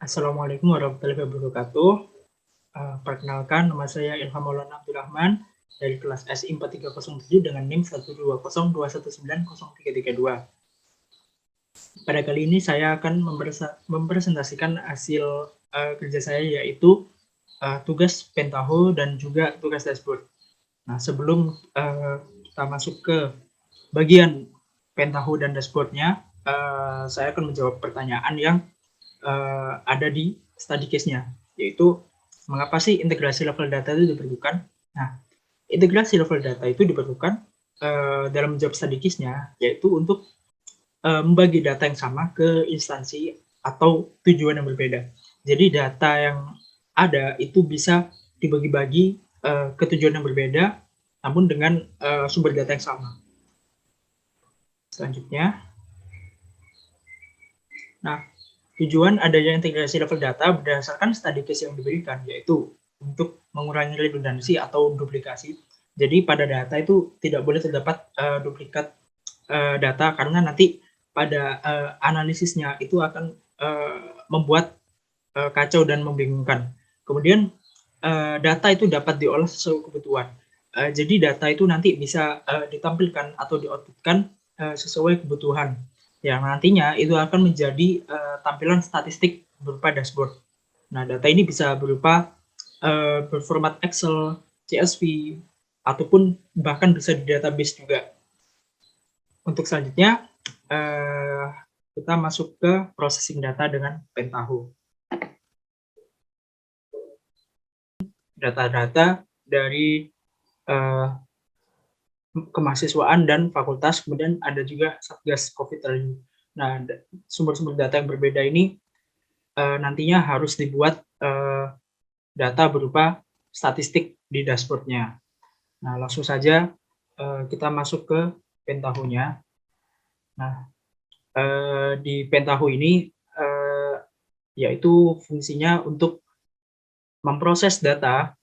Assalamualaikum warahmatullahi wabarakatuh. Perkenalkan, nama saya Ilham Maulana Abdurrahman dari kelas SI 4307 dengan NIM 12021903332. Pada kali ini saya akan mempresentasikan hasil kerja saya, yaitu tugas Pentaho dan juga tugas dashboard. Nah, sebelum kita masuk ke bagian Pentaho dan dashboardnya, saya akan menjawab pertanyaan yang ada di study case-nya, yaitu mengapa sih integrasi level data itu diperlukan. Nah, integrasi level data itu diperlukan dalam menjawab study case-nya, yaitu untuk membagi data yang sama ke instansi atau tujuan yang berbeda. Jadi data yang ada itu bisa dibagi-bagi ke tujuan yang berbeda, namun dengan sumber data yang sama. Selanjutnya, nah, tujuan adanya integrasi level data berdasarkan study case yang diberikan, yaitu untuk mengurangi redundansi atau duplikasi. Jadi pada data itu tidak boleh terdapat duplikat data, karena nanti pada analisisnya itu akan membuat kacau dan membingungkan. Kemudian data itu dapat diolah sesuai kebutuhan. Jadi data itu nanti bisa ditampilkan atau di-outputkan sesuai kebutuhan, yang nantinya itu akan menjadi tampilan statistik berupa dashboard. Nah, data ini bisa berupa berformat Excel, CSV, ataupun bahkan bisa di database juga. Untuk selanjutnya, kita masuk ke processing data dengan Pentaho. Data-data dari kemahasiswaan dan fakultas, kemudian ada juga Satgas COVID tadi. Nah, sumber-sumber data yang berbeda ini nantinya harus dibuat data berupa statistik di dashboard-nya. Nah, langsung saja kita masuk ke Pentaho-nya. Nah, di Pentaho ini yaitu fungsinya untuk memproses data,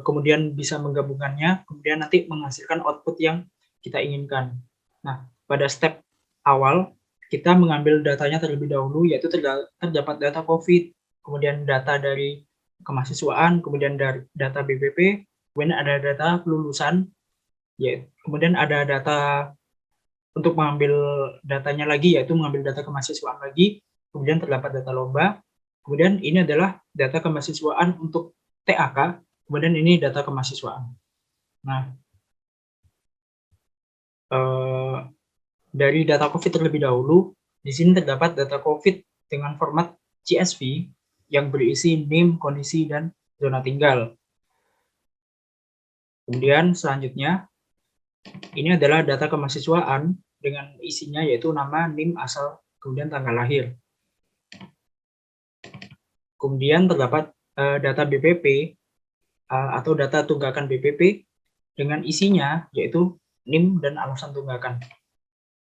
kemudian bisa menggabungkannya, kemudian nanti menghasilkan output yang kita inginkan. Nah, pada step awal, kita mengambil datanya terlebih dahulu, yaitu terdapat data COVID, kemudian data dari kemahasiswaan, kemudian dari data BPP, kemudian ada data kelulusan, kemudian ada data untuk mengambil datanya lagi, yaitu mengambil data kemahasiswaan lagi, kemudian terdapat data lomba, kemudian ini adalah data kemahasiswaan untuk TAK, kemudian ini data kemahasiswaan. Nah, dari data COVID terlebih dahulu, di sini terdapat data COVID dengan format CSV yang berisi NIM, kondisi, dan zona tinggal. Kemudian selanjutnya, ini adalah data kemahasiswaan dengan isinya yaitu nama, NIM, asal, kemudian tanggal lahir. Kemudian terdapat data BPP atau data tunggakan BPP dengan isinya yaitu NIM dan alasan tunggakan.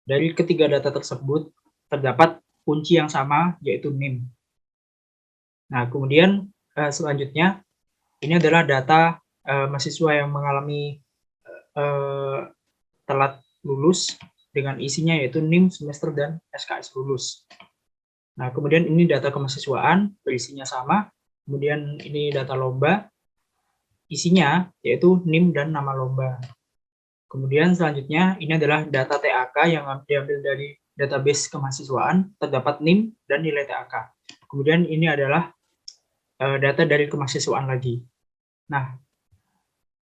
Dari ketiga data tersebut terdapat kunci yang sama yaitu NIM. Nah, kemudian selanjutnya ini adalah data mahasiswa yang mengalami telat lulus dengan isinya yaitu NIM, semester, dan SKS lulus. Nah, kemudian ini data kemahasiswaan berisinya sama. Kemudian ini data lomba, isinya yaitu NIM dan nama lomba. Kemudian selanjutnya ini adalah data TAK yang diambil dari database kemahasiswaan, terdapat NIM dan nilai TAK. Kemudian ini adalah data dari kemahasiswaan lagi. Nah,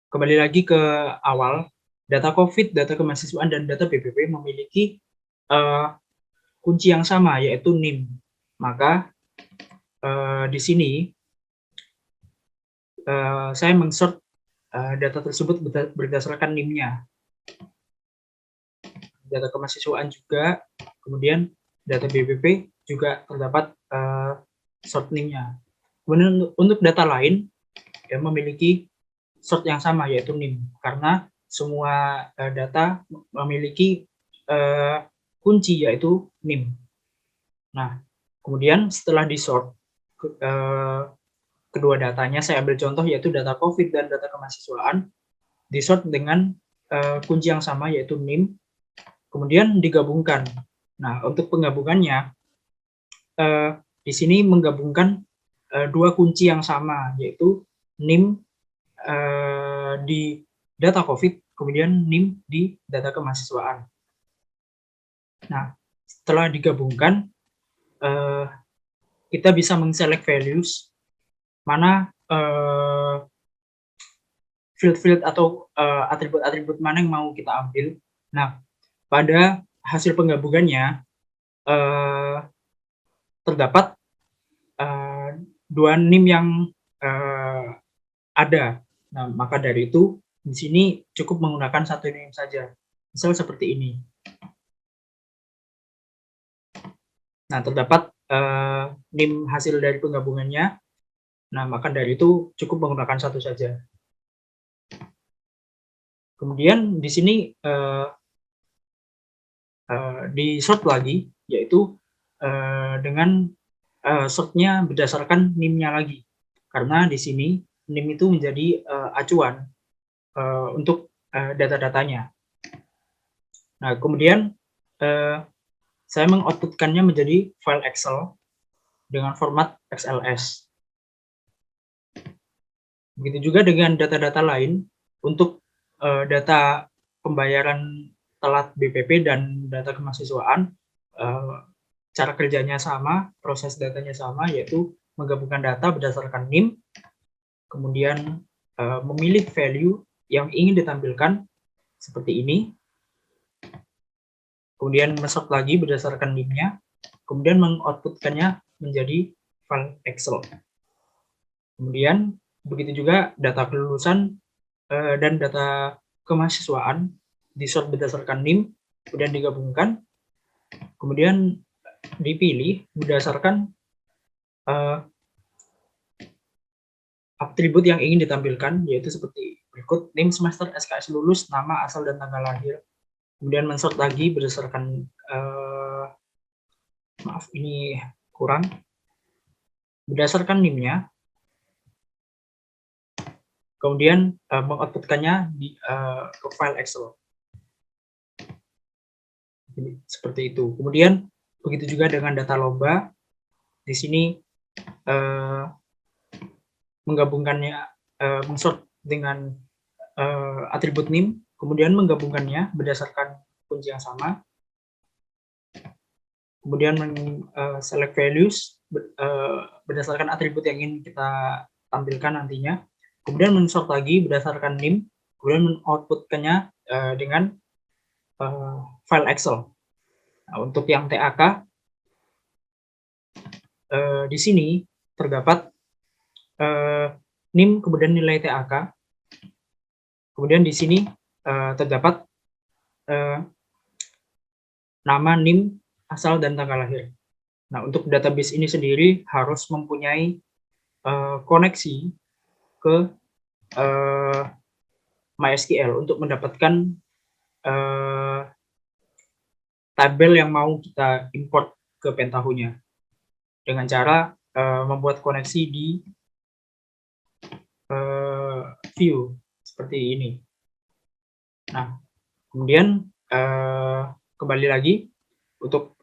kembali lagi ke awal, data COVID, data kemahasiswaan, dan data BPP memiliki kunci yang sama, yaitu NIM. Maka di sini saya men-sort data tersebut berdasarkan NIM-nya. Data kemahasiswaan juga, kemudian data BPP juga terdapat sort NIM-nya. Kemudian untuk data lain yang memiliki sort yang sama, yaitu NIM, karena semua data memiliki kunci yaitu NIM. Nah, kemudian setelah di-sort kedua datanya, saya ambil contoh yaitu data COVID dan data kemahasiswaan, di-sort dengan kunci yang sama yaitu NIM, kemudian digabungkan. Nah, untuk penggabungannya di sini menggabungkan dua kunci yang sama, yaitu NIM di data COVID, kemudian NIM di data kemahasiswaan. Nah, setelah digabungkan, kita bisa men-select values mana field-field atau atribut-atribut mana yang mau kita ambil. Nah, pada hasil penggabungannya terdapat dua NIM yang ada. Nah, maka dari itu di sini cukup menggunakan satu NIM saja. Misal seperti ini. Nah, terdapat NIM hasil dari penggabungannya. Nah, maka dari itu cukup menggunakan satu saja. Kemudian di sini di sort lagi, yaitu dengan sortnya berdasarkan NIM-nya lagi. Karena di sini NIM itu menjadi acuan untuk data-datanya. Nah, kemudian saya mengoutputkannya menjadi file Excel dengan format XLS. Begitu juga dengan data-data lain untuk data pembayaran telat BPP dan data kemahasiswaan, cara kerjanya sama, proses datanya sama, yaitu menggabungkan data berdasarkan NIM, kemudian memilih value yang ingin ditampilkan seperti ini, kemudian men-sort lagi berdasarkan NIM-nya, kemudian mengoutputkannya menjadi file Excel. Kemudian begitu juga data kelulusan dan data kemahasiswaan di-sort berdasarkan NIM, kemudian digabungkan, kemudian dipilih berdasarkan atribut yang ingin ditampilkan, yaitu seperti berikut: NIM semester, SKS lulus, nama, asal, dan tanggal lahir. Kemudian men-sort lagi berdasarkan maaf ini kurang, berdasarkan NIM-nya, kemudian mengoutputkannya di ke file Excel. Seperti itu. Kemudian begitu juga dengan data lomba. Di sini menggabungkannya, men-sort dengan atribut NIM, kemudian menggabungkannya berdasarkan kunci yang sama, kemudian select values berdasarkan atribut yang ingin kita tampilkan nantinya, kemudian men-sort lagi berdasarkan NIM, kemudian men-outputkannya dengan file Excel. Nah, untuk yang TAK, di sini terdapat NIM kemudian nilai TAK, kemudian di sini terdapat nama, NIM, asal, dan tanggal lahir. Nah, untuk database ini sendiri harus mempunyai koneksi ke MySQL untuk mendapatkan tabel yang mau kita import ke Pentaho-nya dengan cara membuat koneksi di view seperti ini. Nah, kemudian kembali lagi untuk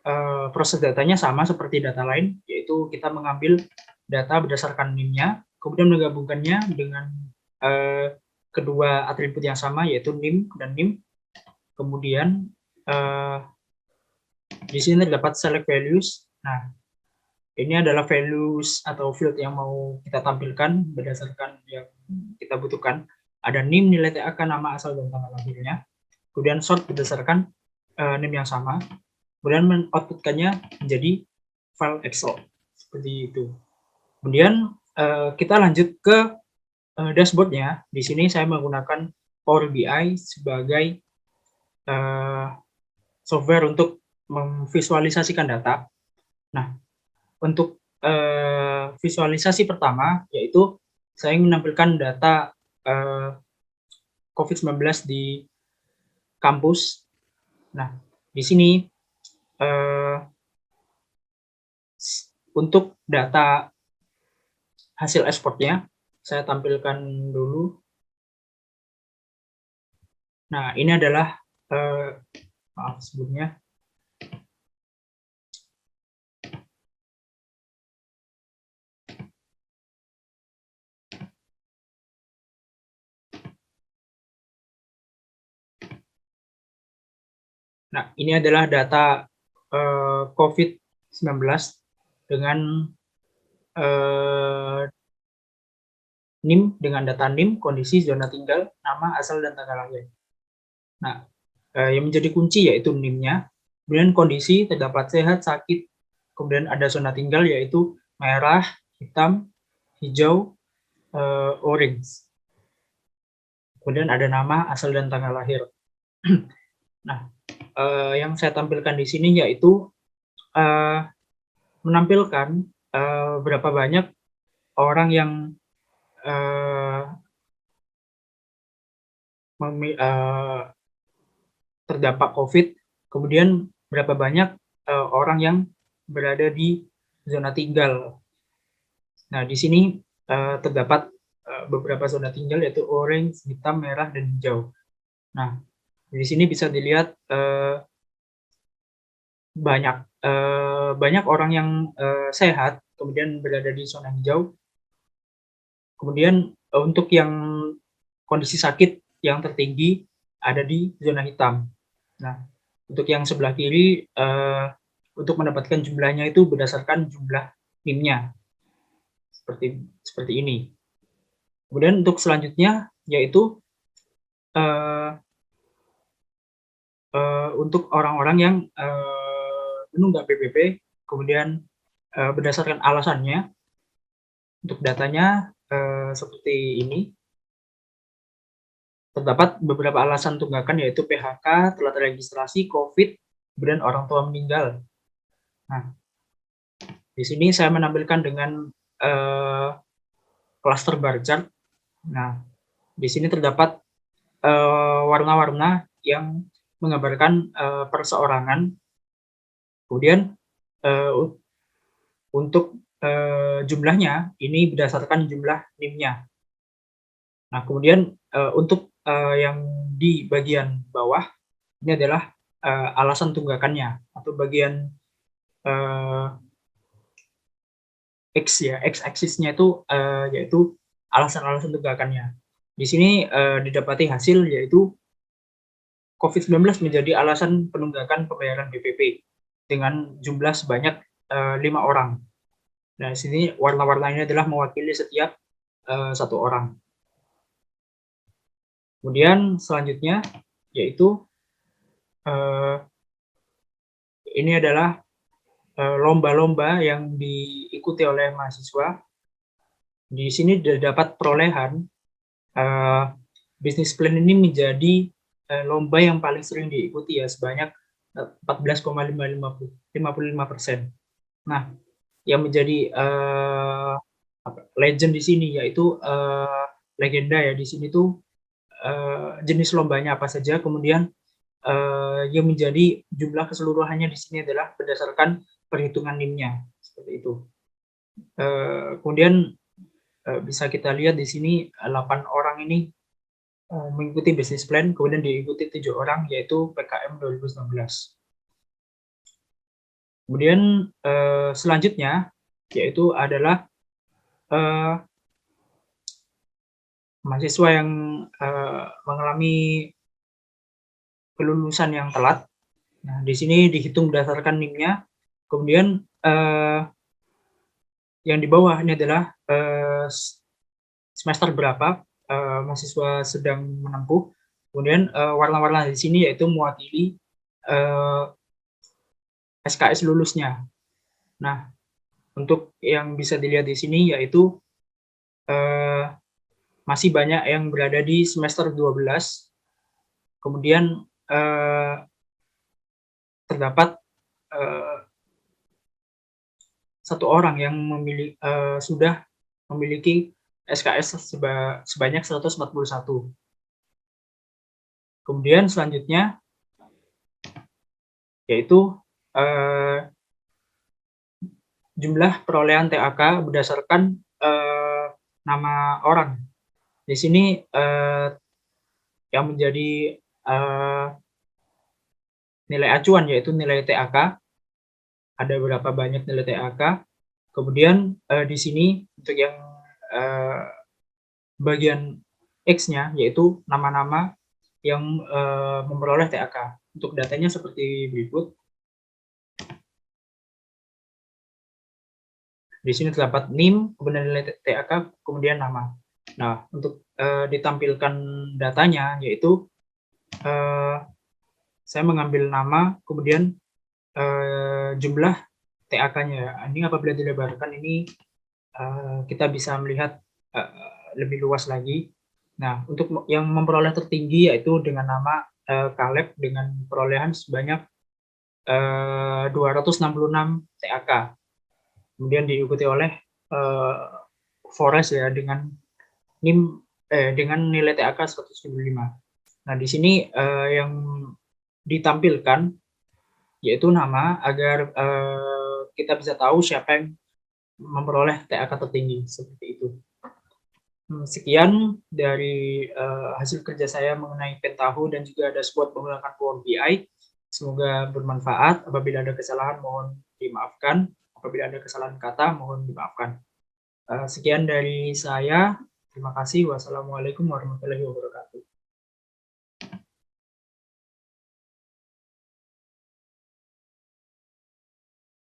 proses datanya sama seperti data lain, yaitu kita mengambil data berdasarkan NIM-nya, kemudian menggabungkannya dengan kedua atribut yang sama, yaitu NIM dan NIM. Kemudian di sini terdapat select values. Nah, ini adalah values atau field yang mau kita tampilkan berdasarkan yang kita butuhkan. Ada NIM, nilai TAK, nama, asal, dan tanggal lahirnya. Kemudian sort berdasarkan NIM yang sama. Kemudian men-outputkannya menjadi file Excel seperti itu. Kemudian kita lanjut ke dashboardnya. Di sini saya menggunakan Power BI sebagai software untuk memvisualisasikan data. Nah, untuk visualisasi pertama yaitu saya ingin menampilkan data COVID-19 di kampus. Nah, di sini untuk data hasil ekspornya saya tampilkan dulu. Nah, ini adalah maaf sebelumnya. Nah, ini adalah data COVID-19 dengan NIM, dengan data NIM, kondisi, zona tinggal, nama, asal, dan tanggal lahir. Nah, yang menjadi kunci yaitu NIM-nya, kemudian kondisi terdapat sehat, sakit, kemudian ada zona tinggal yaitu merah, hitam, hijau, orange. Kemudian ada nama, asal, dan tanggal lahir. Nah, yang saya tampilkan di sini yaitu menampilkan berapa banyak orang yang terdampak COVID, kemudian berapa banyak orang yang berada di zona tinggal. Nah, di sini terdapat beberapa zona tinggal yaitu orange, hitam, merah, dan hijau. Nah, di sini bisa dilihat banyak orang yang sehat, kemudian berada di zona hijau. Kemudian untuk yang kondisi sakit yang tertinggi ada di zona hitam. Nah, untuk yang sebelah kiri, untuk mendapatkan jumlahnya itu berdasarkan jumlah NIM-nya, seperti ini. Kemudian untuk selanjutnya yaitu untuk orang-orang yang menunggak PPP, kemudian berdasarkan alasannya, untuk datanya seperti ini. Terdapat beberapa alasan tunggakan yaitu PHK, telat registrasi, COVID, kemudian orang tua meninggal. Nah, di sini saya menampilkan dengan klaster bar chart. Nah, di sini terdapat warna-warna yang menggambarkan perseorangan. Kemudian untuk jumlahnya ini berdasarkan jumlah NIM-nya. Nah, kemudian untuk yang di bagian bawah ini adalah alasan tunggakannya atau bagian X ya, X-aksisnya itu yaitu alasan-alasan tunggakannya. Di sini didapati hasil yaitu COVID-19 menjadi alasan penunggakan pembayaran BPP dengan jumlah sebanyak 5 orang. Nah, di sini warna-warna ini adalah mewakili setiap satu orang. Kemudian selanjutnya yaitu ini adalah lomba-lomba yang diikuti oleh mahasiswa. Di sini dapat perolehan bisnis plan ini menjadi lomba yang paling sering diikuti ya, sebanyak 14,55%. Nah, yang menjadi legend di sini yaitu legenda ya, di sini tuh jenis lombanya apa saja, kemudian yang menjadi jumlah keseluruhannya di sini adalah berdasarkan perhitungan NIM-nya, seperti itu. Kemudian bisa kita lihat di sini 8 orang ini mengikuti bisnis plan, kemudian diikuti 7 orang yaitu PKM 2019. Kemudian selanjutnya yaitu adalah mahasiswa yang mengalami kelulusan yang telat. Nah, di sini dihitung berdasarkan NIM-nya. Kemudian yang di bawah ini adalah semester berapa mahasiswa sedang menempuh. Kemudian warna-warna di sini yaitu mewakili SKS lulusnya. Nah, untuk yang bisa dilihat di sini yaitu masih banyak yang berada di semester 12. Kemudian terdapat satu orang yang sudah memiliki SKS sebanyak 141. Kemudian selanjutnya yaitu jumlah perolehan TAK berdasarkan nama orang. Di sini yang menjadi nilai acuan yaitu nilai TAK. Ada berapa banyak nilai TAK. Kemudian di sini untuk yang bagian X-nya yaitu nama-nama yang memperoleh TAK. Untuk datanya seperti berikut. Di sini terdapat NIM, kemudian nilai TAK, kemudian nama. Nah, untuk ditampilkan datanya, yaitu saya mengambil nama, kemudian jumlah TAK-nya. Ini apabila dilebarkan ini kita bisa melihat lebih luas lagi. Nah, untuk yang memperoleh tertinggi yaitu dengan nama Caleb dengan perolehan sebanyak 266 TAK. Kemudian diikuti oleh Forest ya dengan nilai TAK 175. Nah, di sini yang ditampilkan yaitu nama agar kita bisa tahu siapa yang memperoleh TAK tertinggi seperti itu. Sekian dari hasil kerja saya mengenai Pentaho dan juga dashboard menggunakan Power BI. Semoga bermanfaat. Apabila ada kesalahan mohon dimaafkan. Apabila ada kesalahan kata mohon dimaafkan. Sekian dari saya. Terima kasih. Wassalamualaikum warahmatullahi wabarakatuh.